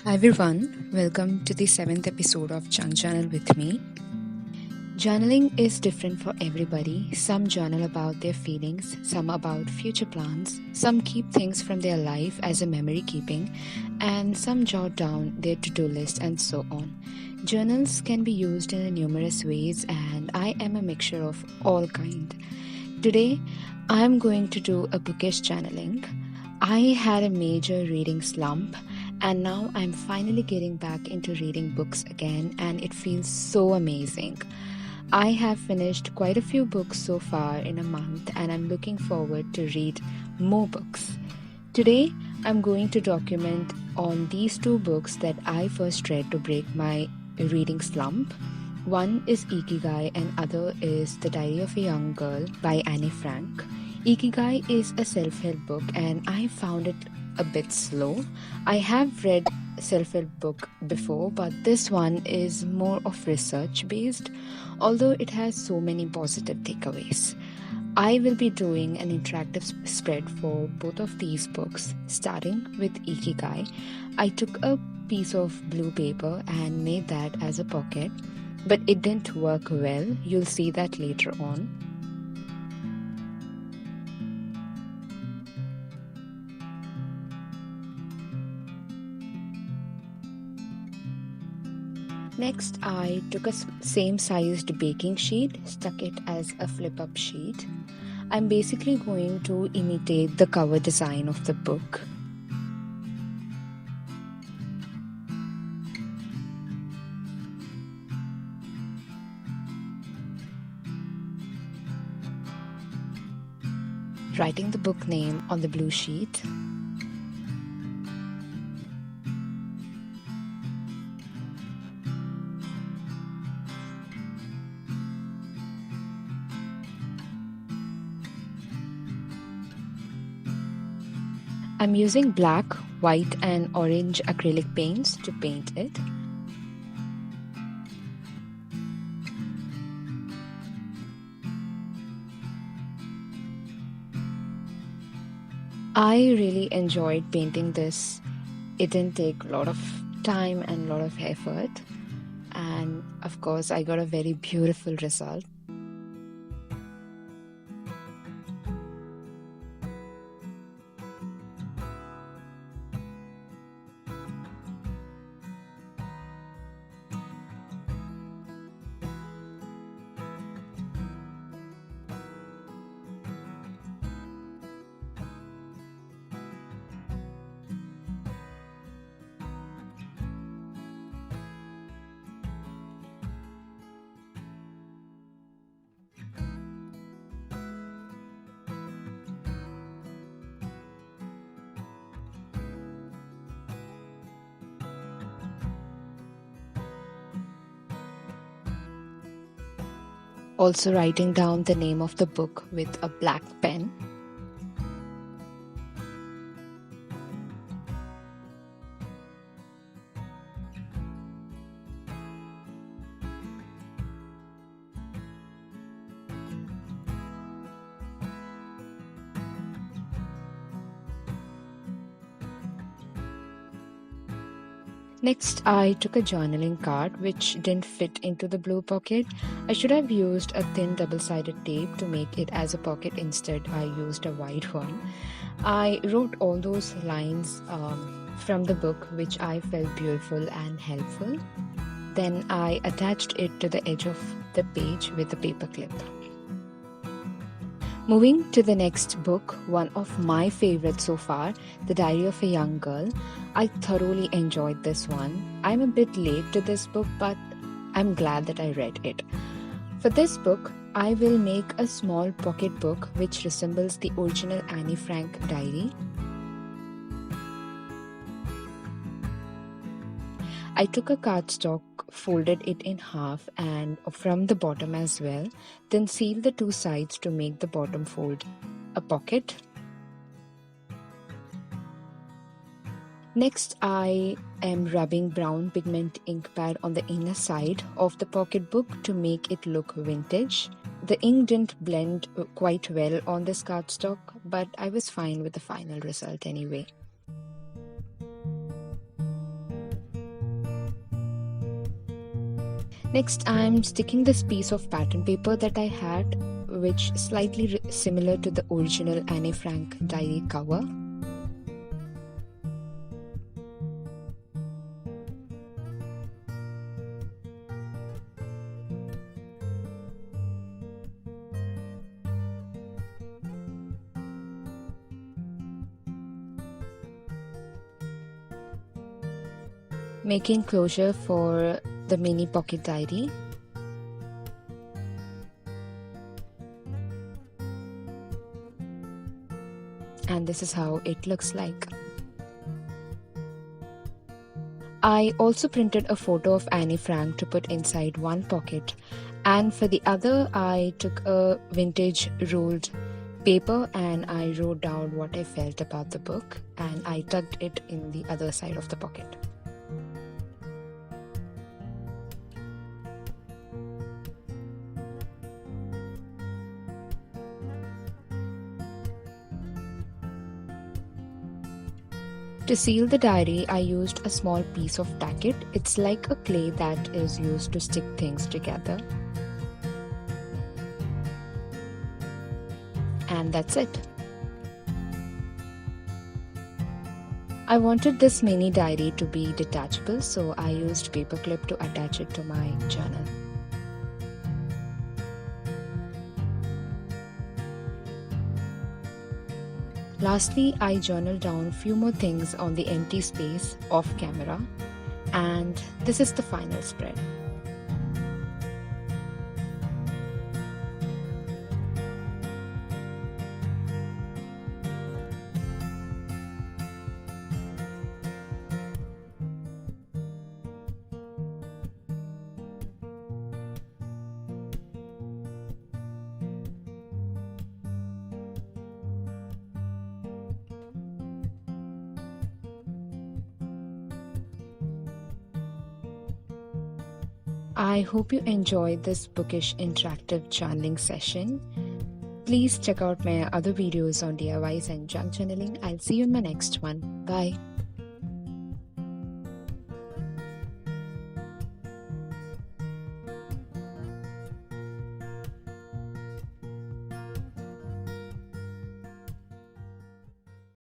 Hi everyone, welcome to the 7th episode of Junk Journal with me. Journaling is different for everybody. Some journal about their feelings, some about future plans, some keep things from their life as a memory keeping, and some jot down their to-do list and so on. Journals can be used in numerous ways and I am a mixture of all kind. Today, I am going to do a bookish journaling. I had a major reading slump and now I'm finally getting back into reading books again and it feels so amazing. I have finished quite a few books so far in a month and I'm looking forward to read more books. Today, I'm going to document on these two books that I first read to break my reading slump. One is Ikigai and other is The Diary of a Young Girl by Anne Frank. Ikigai is a self-help book and I found it a bit slow. I have read self-help book before, but this one is more of research based, although it has so many positive takeaways. I will be doing an interactive spread for both of these books, starting with Ikigai. I took a piece of blue paper and made that as a pocket, but it didn't work well. You'll see that later on. Next, I took a same sized baking sheet, stuck it as a flip up sheet. I'm basically going to imitate the cover design of the book. Writing the book name on the blue sheet. I'm using black, white and orange acrylic paints to paint it. I really enjoyed painting this. It didn't take a lot of time and a lot of effort. And of course, I got a very beautiful result. Also writing down the name of the book with a black pen. Next, I took a journaling card which didn't fit into the blue pocket. I should have used a thin double-sided tape to make it as a pocket. Instead, I used a wide one. I wrote all those lines from the book which I felt beautiful and helpful. Then I attached it to the edge of the page with a paper clip. Moving to the next book, one of my favorites so far, The Diary of a Young Girl. I thoroughly enjoyed this one. I'm a bit late to this book, but I'm glad that I read it. For this book, I will make a small pocket book which resembles the original Anne Frank diary. I took a cardstock, folded it in half and from the bottom as well, then sealed the two sides to make the bottom fold a pocket. Next, I am rubbing brown pigment ink pad on the inner side of the pocket book to make it look vintage. The ink didn't blend quite well on this cardstock, but I was fine with the final result anyway. Next, I'm sticking this piece of pattern paper that I had, which is slightly similar to the original Anne Frank diary cover. Making closure for the mini pocket diary. And this is how it looks like. I also printed a photo of Anne Frank to put inside one pocket, and for the other I took a vintage rolled paper and I wrote down what I felt about the book, and I tucked it in the other side of the pocket. To seal the diary, I used a small piece of tacket. It's like a clay that is used to stick things together. And that's it. I wanted this mini diary to be detachable, so I used paperclip to attach it to my journal. Lastly, I journaled down a few more things on the empty space off camera, and this is the final spread. I hope you enjoyed this bookish interactive journaling session. Please check out my other videos on DIYs and junk journaling. I'll see you in my next one. Bye.